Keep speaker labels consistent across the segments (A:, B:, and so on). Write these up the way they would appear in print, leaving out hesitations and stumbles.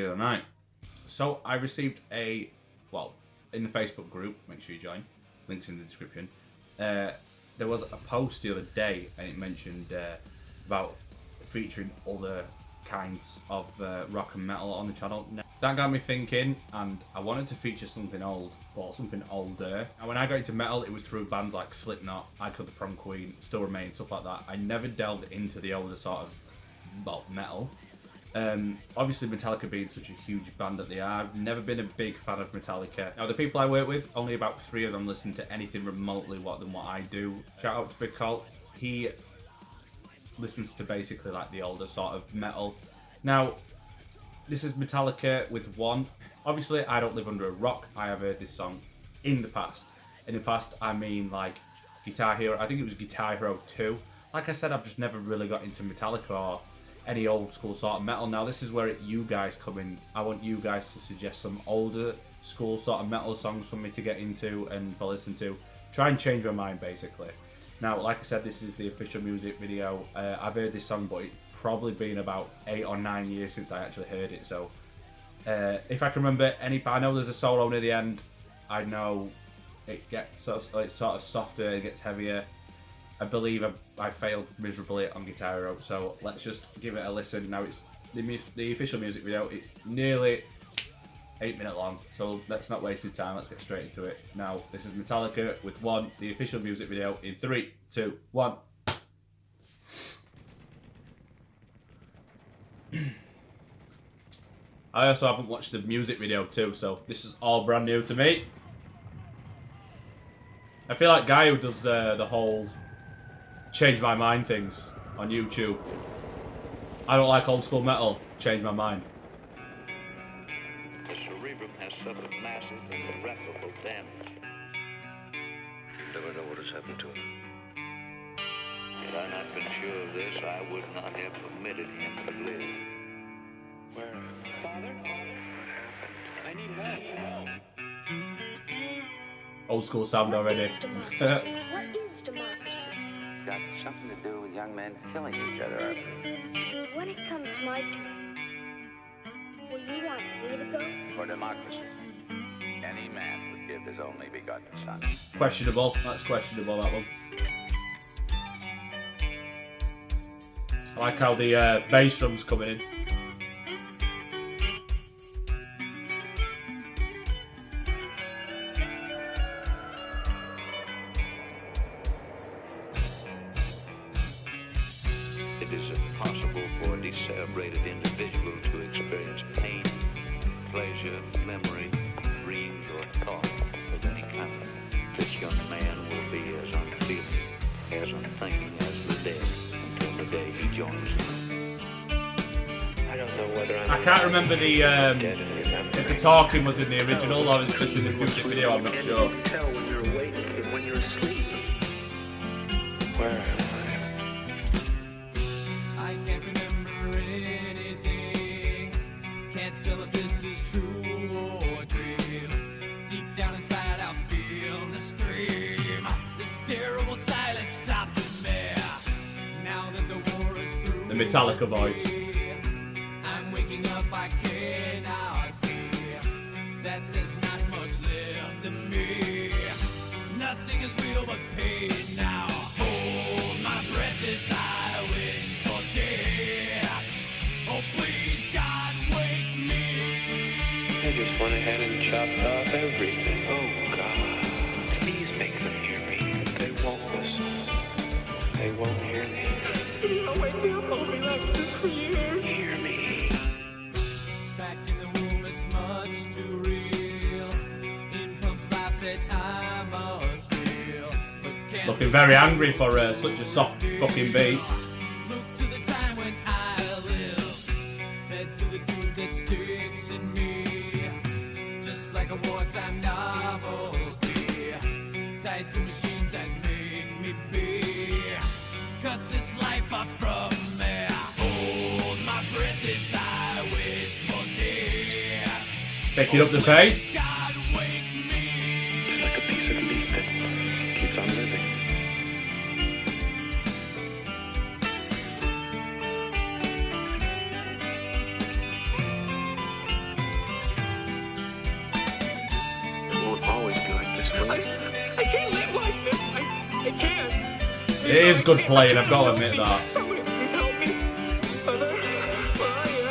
A: the other night. So I received in the Facebook group, make sure you join, links in the description. There was a post the other day, and it mentioned about featuring other kinds of rock and metal on the channel. That got me thinking, and I wanted to feature something old, but something older. And when I got into metal, it was through bands like Slipknot, I Cut the Prom Queen, Still Remain, stuff like that. I never delved into the older sort of metal. Obviously Metallica being such a huge band that they are, I've never been a big fan of Metallica. Now the people I work with, only about 3 of them listen to anything remotely than what I do. Shout out to Big Colt. He listens to basically like the older sort of metal. Now this is Metallica with One. Obviously I don't live under a rock. I have heard this song in the past. In the past I mean like Guitar Hero, I think it was Guitar Hero 2. Like I said, I've just never really got into Metallica or any old school sort of metal. Now this is where you guys come in. I want you guys to suggest some older school sort of metal songs for me to get into and to listen to. Try and change my mind basically. Now like I said, this is the official music video. I've heard this song, but it's probably been about 8 or 9 years since I actually heard it. So if I can remember I know there's a solo near the end. I know it's sort of softer, it gets heavier. I believe I failed miserably on Guitar Hero, so let's just give it a listen. Now it's the official music video. It's nearly 8 minutes long, so let's not waste your time. Let's get straight into it. Now this is Metallica with One, the official music video in 3, 2, 1. I also haven't watched the music video too, so this is all brand new to me. I feel like guy who does the whole change my mind things on YouTube. I don't like old school metal. Change my mind.
B: The cerebrum has suffered massive and irreparable damage.
C: You'll never know what has happened to him.
B: Had I not been sure of this, I would not have permitted him to live.
C: Where?
D: Father? I need help.
A: Old school sound already.
E: What is democracy?
D: Got something to do with young men killing each other.
E: When it comes my turn, will you want me to go?
D: For democracy, any man would give his only begotten son.
A: Questionable. That's questionable, that one. I like how the bass drum's coming in.
B: It is impossible for a decerebrated individual to experience pain, pleasure, memory, dreams, or thought of any kind. This young man will be as unfeeling, as unthinking as the dead until the day he joins them.
C: I don't know whether I'm
A: I can't remember
C: dead and remember.
A: if the talking was in the original or it's just in the music video, I'm not sure.
C: You can tell when you're awake and when you're asleep. Where am I?
F: I can't remember anything. Can't tell if this is true or dream. Deep down inside I feel the scream. This terrible silence stops in there. Now that the war is through,
A: The Metallica voice.
F: I'm waking up, I cannot see that there's not much left of me. Nothing is real but pain now. Hold my breath as I wish for death. Oh please God, wake me.
C: I just went ahead and chopped off everything. Oh God, please make them hear me. They won't listen. They won't hear me.
E: Wake me up, I'll be like this for years.
C: Hear me.
F: Back in the womb, it's much too real. In pumps life that I must feel. But can't
A: Looking very angry for such a soft fucking beat.
F: look to the time when I live. Fed to the tube that sticks in me. Just like a wartime novelty. Tied to machines that make me be. Cut this life off from me. Hold my breath as I wish for death.
A: Picking up the pace.
F: God, wake me.
C: It's like a piece of meat that keeps on living.
A: It is good playing, I've got to admit that.
C: Help me! Mother? Where are you?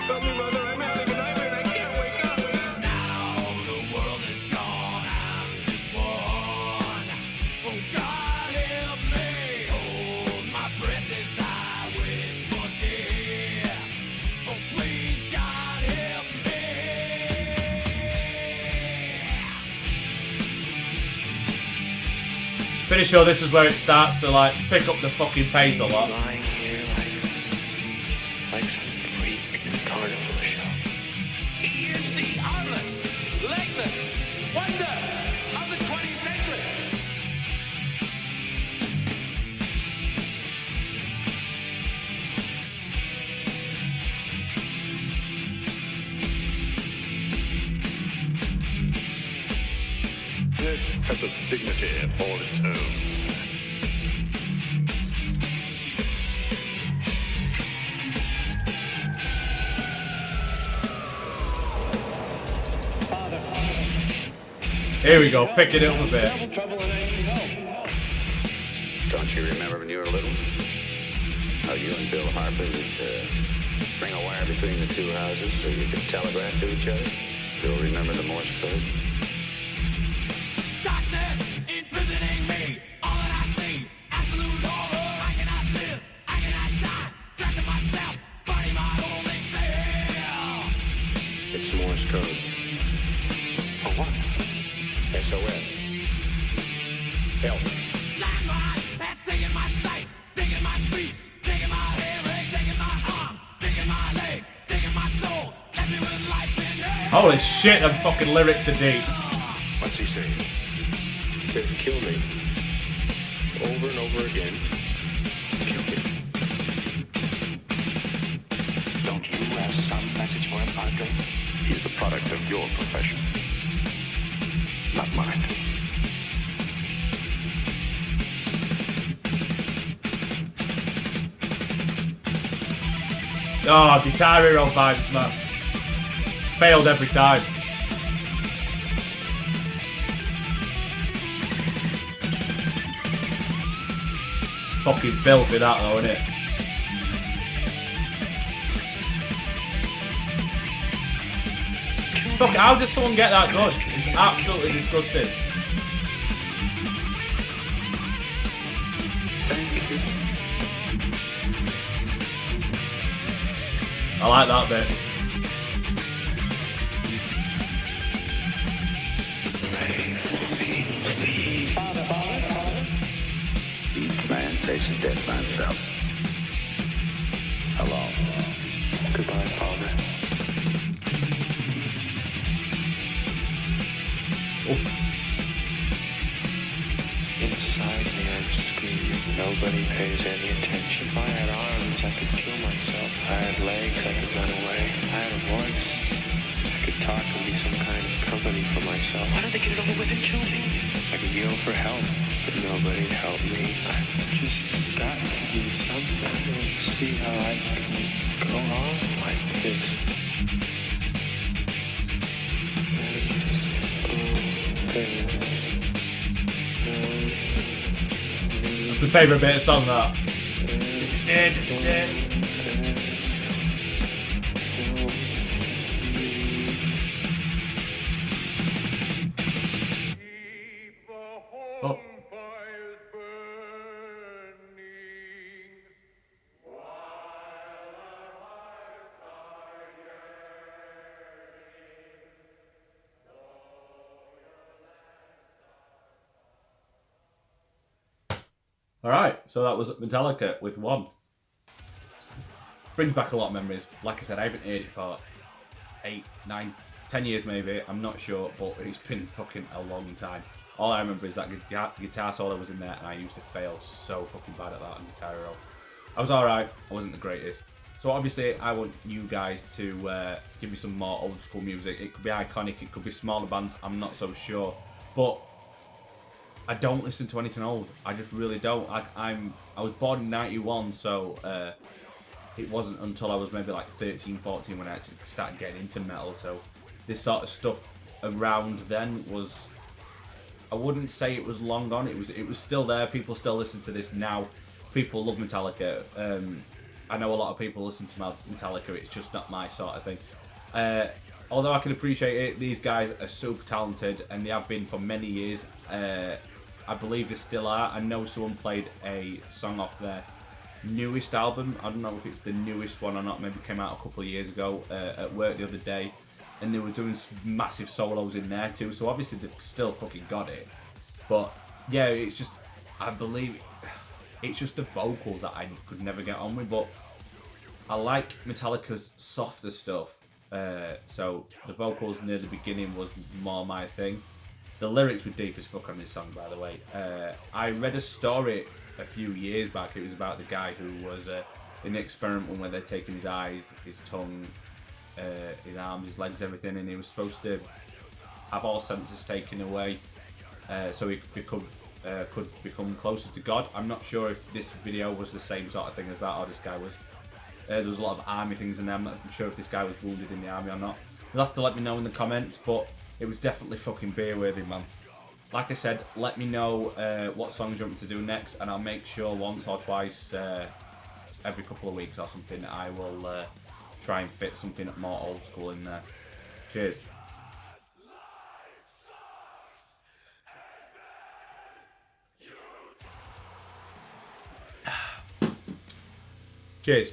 C: Help me, Mother! I'm having a nightmare and I can't wake up!
F: Now the world is gone, I'm just one. Oh God help me, hold my breath as I wish for dear. Oh please God help me.
A: Pretty sure this is where it starts to like pick up the fucking pace a lot.
C: Lying here like some freak carnival show.
D: He is the Arlen, Leglet, wonder of the 20th century.
B: This has a dignity all its own.
A: Here we go, picking it up a bit.
D: Don't you remember when you were little? How you and Bill Harper would string a wire between the two houses so you could telegraph to each other? Still remember the Morse code?
F: Darkness imprisoning me, all that I see, absolute horror. I cannot live, I cannot die, trapped in myself, fighting my only self.
B: It's Morse code.
D: For what?
B: SOS. Help.
F: Landmine has taken my sight, taken my speech, taken my hearing, taken my arms, taken my legs, taken my soul, left me with life in hell.
A: Holy shit, them fucking lyrics are deep.
B: What's he saying? He says, kill me. Over and over again. Kill me.
C: Don't you have some message for him, Padre?
B: He's the product of your profession. Not mine.
A: Oh, Guitar Hero vibes, man. Failed every time. Fucking filthy that though, isn't it? Fuck, how does someone get that good? It's absolutely disgusting.
C: Thank you.
A: I like that bit.
D: Each man faces death by himself. Alone.
C: Goodbye, Father. Inside me, I'm screaming. Nobody pays any attention. If I had arms, I could kill myself. If I had legs, I could run away. If I had a voice, I could talk and be some kind of company for myself. Why don't they get it over with and kill me? I could yell for help, but nobody'd help me. I've just got to do something and see how I can go on like this.
A: That's my favourite bit of song, that. Oh. Alright, so that was Metallica with One. Brings back a lot of memories. Like I said, I haven't heard it for 8, 9, 10 years maybe, I'm not sure, but it's been fucking a long time. All I remember is that guitar solo was in there and I used to fail so fucking bad at that on Guitar Hero. I was alright, I wasn't the greatest. So obviously I want you guys to give me some more old school music. It could be iconic, it could be smaller bands, I'm not so sure. But I don't listen to anything old. I just really don't. I was born in 91, so it wasn't until I was maybe like 13, 14 when I actually started getting into metal. So this sort of stuff around then was I wouldn't say it was long gone. It was still there. People still listen to this now. People love Metallica. I know a lot of people listen to Metallica. It's just not my sort of thing. Although I can appreciate it, these guys are super talented, and they have been for many years. I believe they still are. I know someone played a song off their newest album. I don't know if it's the newest one or not. Maybe it came out a couple of years ago at work the other day, and they were doing massive solos in there too. So obviously they've still fucking got it. But yeah, it's just, I believe it's just the vocals that I could never get on with. But I like Metallica's softer stuff. So the vocals near the beginning was more my thing. The lyrics were deep as fuck on this song, by the way. I read a story a few years back. It was about the guy who was in the experiment where they're taking his eyes, his tongue, his arms, his legs, everything, and he was supposed to have all senses taken away, so he could become closer to God. I'm not sure if this video was the same sort of thing as that, or this guy was. There was a lot of army things in there. I'm not sure if this guy was wounded in the army or not. You'll have to let me know in the comments, but it was definitely fucking beer worthy, man. Like I said, let me know what songs you want me to do next, and I'll make sure once or twice every couple of weeks or something I will try and fit something more old school in there. Cheers. Cheers.